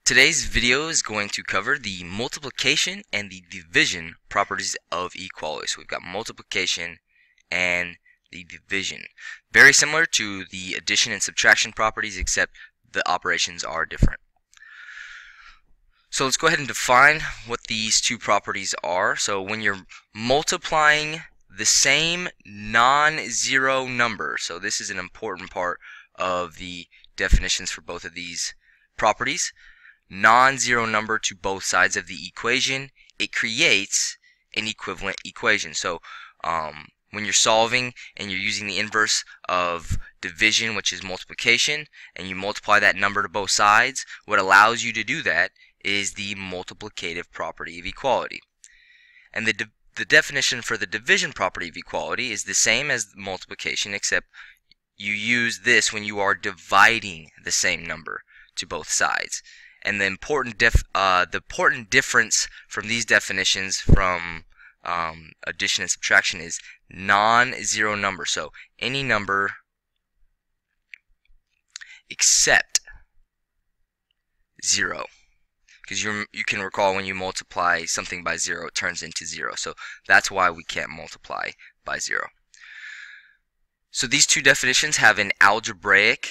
Today's video is going to cover the multiplication and the division properties of equality. So we've got multiplication and the division. Very similar to the addition and subtraction properties, except the operations are different. So let's go ahead and define what these two properties are. So when you're multiplying the same non-zero number, so this is an important part of the definitions for both of these properties. Non-zero number to both sides of the equation, it creates an equivalent equation. So when you're solving and you're using the inverse of division, which is multiplication, and you multiply that number to both sides, what allows you to do that is the multiplicative property of equality. And the definition for the division property of equality is the same as multiplication, except you use this when you are dividing the same number to both sides. And the important difference from these definitions from addition and subtraction is non-zero number. So any number except 0. Because you can recall when you multiply something by 0, it turns into 0. So that's why we can't multiply by 0. So these two definitions have an algebraic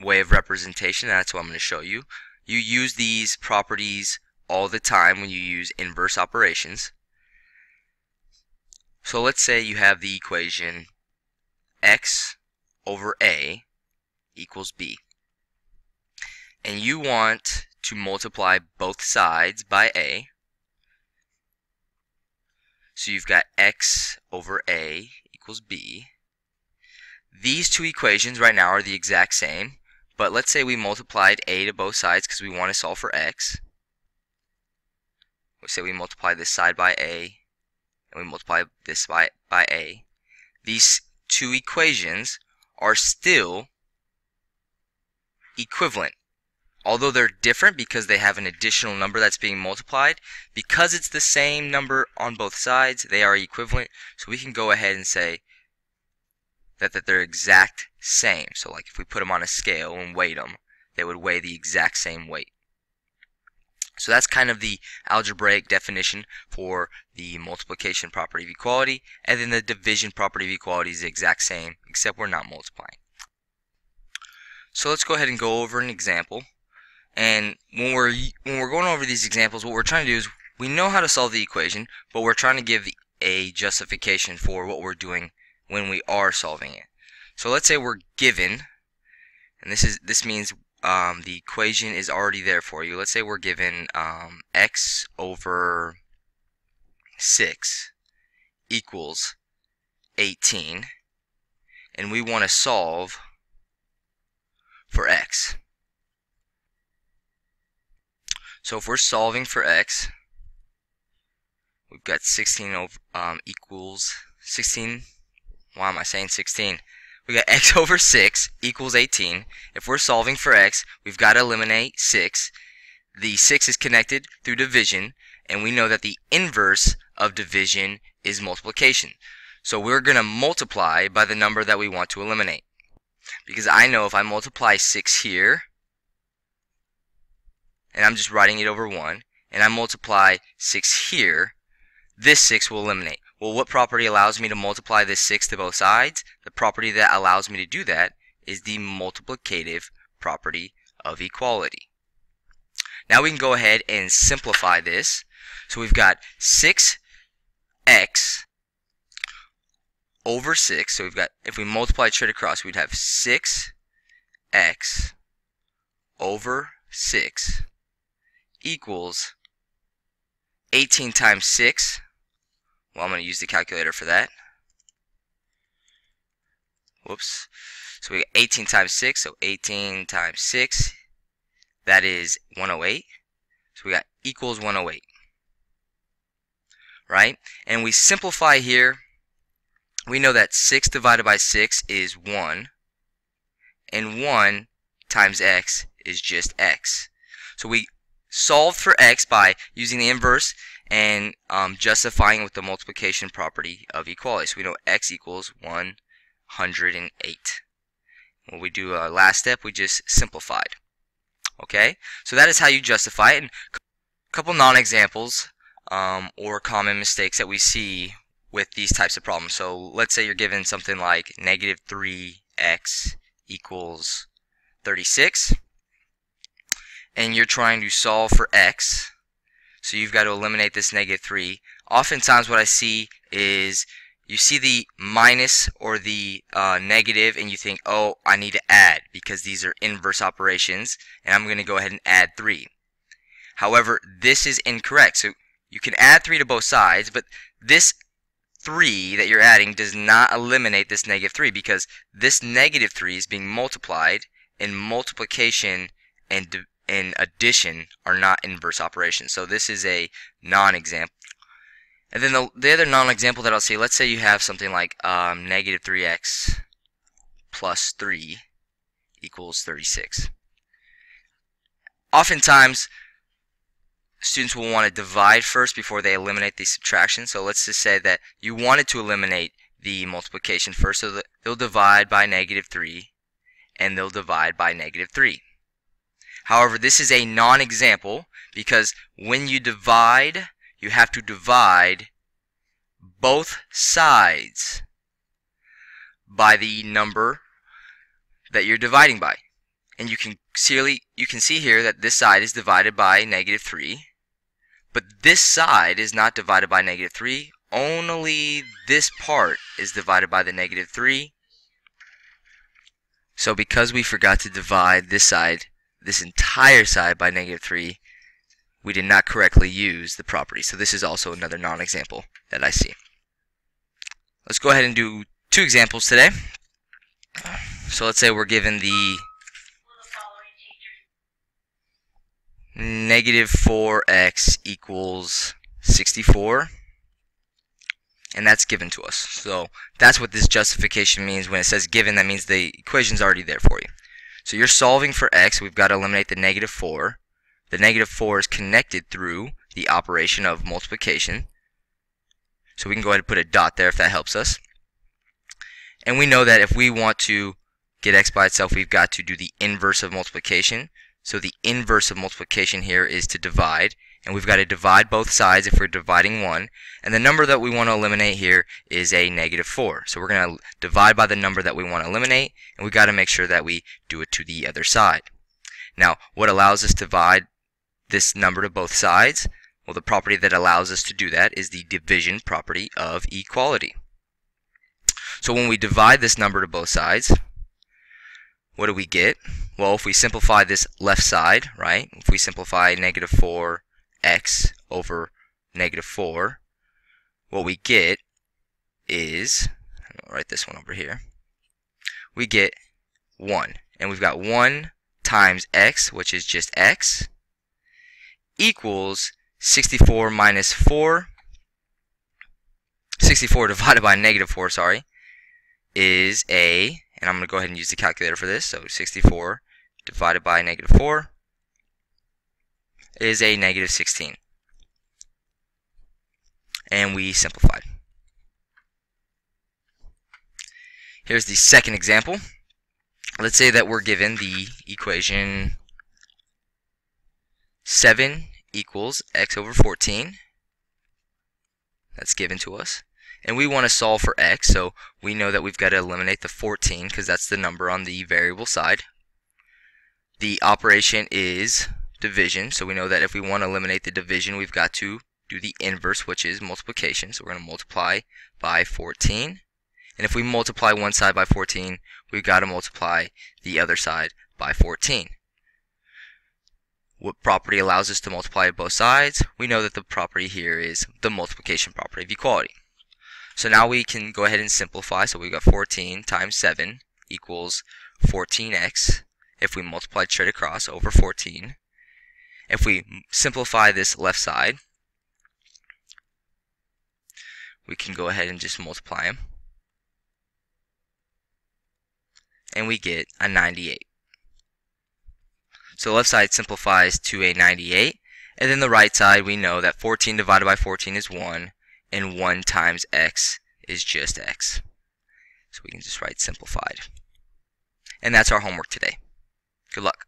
way of representation. That's what I'm going to show you. You use these properties all the time when you use inverse operations. So let's say you have the equation x over a equals b, and you want to multiply both sides by a. So you've got x over a equals b. These two equations right now are the exact same, but let's say we multiplied a to both sides because we want to solve for x. We say we multiply this side by a, and we multiply this by a. These two equations are still equivalent. Although they're different because they have an additional number that's being multiplied, because it's the same number on both sides, they are equivalent. So we can go ahead and say that they're exact same. So like if we put them on a scale and weighed them, they would weigh the exact same weight. So that's kind of the algebraic definition for the multiplication property of equality, and then the division property of equality is the exact same, except we're not multiplying. So let's go ahead and go over an example. And when we're going over these examples, what we're trying to do is we know how to solve the equation, but we're trying to give a justification for what we're doing when we are solving it. So let's say we're given, and this means the equation is already there for you. Let's say we're given x over 6 equals 18, and we want to solve for x. So if we're solving for x, we've got 16 over equals 16. Why am I saying 16? We got x over 6 equals 18. If we're solving for x, we've got to eliminate 6. The 6 is connected through division, and we know that the inverse of division is multiplication. So we're going to multiply by the number that we want to eliminate. Because I know if I multiply 6 here, and I'm just writing it over 1, and I multiply 6 here, this 6 will eliminate. Well, what property allows me to multiply this 6 to both sides? The property that allows me to do that is the multiplicative property of equality. Now we can go ahead and simplify this. So we've got 6x over 6. So we've got, if we multiply straight across, we'd have 6x over 6 equals 18 times 6. Well, I'm going to use the calculator for that. Whoops. So we got 18 times 6, so 18 times 6, that is 108. So we got equals 108. Right? And we simplify here. We know that 6 divided by 6 is 1. And 1 times x is just x. So we solved for x by using the inverse and justifying with the multiplication property of equality. So we know x equals 108. When we do our last step, we just simplified. Okay, so that is how you justify it. And a couple non-examples or common mistakes that we see with these types of problems. So let's say you're given something like negative 3x equals 36, and you're trying to solve for x. So you've got to eliminate this negative 3. Oftentimes what I see is you see the minus or the negative and you think, oh, I need to add because these are inverse operations and I'm going to go ahead and add 3. However, this is incorrect. So you can add 3 to both sides, but this 3 that you're adding does not eliminate this negative 3 because this negative 3 is being multiplied, and multiplication and addition are not inverse operations. So this is a non-example. And then the other non-example that I'll say, let's say you have something like negative 3x plus 3 equals 36. Oftentimes, students will want to divide first before they eliminate the subtraction. So let's just say that you wanted to eliminate the multiplication first, so that they'll divide by negative 3 and they'll divide by negative 3. However, this is a non-example because when you divide, you have to divide both sides by the number that you're dividing by. And you can see here that this side is divided by negative 3, but this side is not divided by negative 3. Only this part is divided by the negative 3. So because we forgot to divide this entire side by negative 3, we did not correctly use the property. So this is also another non-example that I see. Let's go ahead and do 2 examples today. So let's say we're given the negative 4x equals 64, and that's given to us. So that's what this justification means. When it says given, that means the equation's already there for you. So you're solving for x. We've got to eliminate the negative 4. The negative 4 is connected through the operation of multiplication. So we can go ahead and put a dot there if that helps us. And we know that if we want to get x by itself, we've got to do the inverse of multiplication. So the inverse of multiplication here is to divide. And we've got to divide both sides if we're dividing 1. And the number that we want to eliminate here is a negative 4. So we're going to divide by the number that we want to eliminate. And we've got to make sure that we do it to the other side. Now, what allows us to divide this number to both sides? Well, the property that allows us to do that is the division property of equality. So when we divide this number to both sides, what do we get? Well, if we simplify this left side, right? If we simplify negative 4x over negative 4, what we get is, I'll write this one over here, we get 1. And we've got 1 times x, which is just x, equals 64 minus 4, 64 divided by negative 4, sorry, is a, and I'm going to go ahead and use the calculator for this, so 64 divided by negative 4 is a negative 16. And we simplified. Here's the second example. Let's say that we're given the equation 7 equals x over 14. That's given to us. And we want to solve for x, so we know that we've got to eliminate the 14 because that's the number on the variable side. The operation is division, so we know that if we want to eliminate the division, we've got to do the inverse, which is multiplication. So we're going to multiply by 14. And if we multiply one side by 14, we've got to multiply the other side by 14. What property allows us to multiply both sides? We know that the property here is the multiplication property of equality. So now we can go ahead and simplify. So we've got 14 times 7 equals 14x if we multiply straight across over 14. If we simplify this left side, we can go ahead and just multiply them. And we get a 98. So the left side simplifies to a 98. And then the right side, we know that 14 divided by 14 is 1. And 1 times x is just x. So we can just write simplified. And that's our homework today. Good luck.